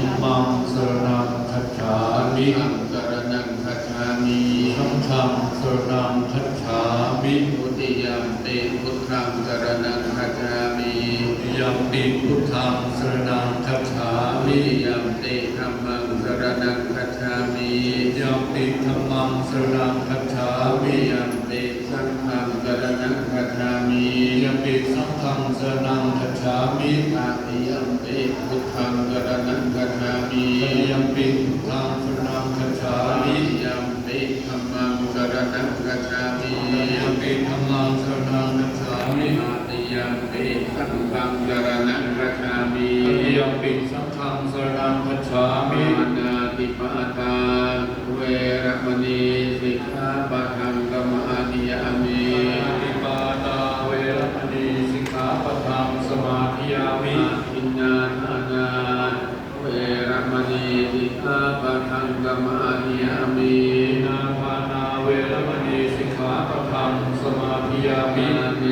ธัมมังสรณังคัจฉามิ ธัมมังสรณังคัจฉามิ สังฆังสรณังคัจฉามิ ทุติยัมปิพุทธังสรณังคัจฉามิ ยัมปิพุทธังสรณังคัจฉา ทุ มิ ติยัมปิธัมมังสรณังคัจฉามิ ยัมปิธัมมังสรณังคัจฉา ทุ มิ ติยัมปิสังฆังสรณังคัจฉามิ ยัมปิสังฆังสรณังคัจฉามิ ตติยัมปิพุทธังสรณังคัจฉามิ ยัมปิพุทธังสรณังคัจฉา ต มิ ติยัมปิธัมมังสรณังคัจฉามิ ยัมปิธัมมังสรณังคัจฉามิ ตติยัมปิสังฆังสรณังคัจฉามิ ยัมปิสังฆังสรณังคัจฉามิ ปานาติปาตาเวระมณีสิกขาปะทังสมาธิยามิ อิปาตาเวรมณีสิกขาปะทังสมาธิยามิ อินนาทานาเวระมณีสิกขาปะทังสมาธิยามิ นาภานาเวรมณีสิกขาปะทังสมาธิยามิ อาเม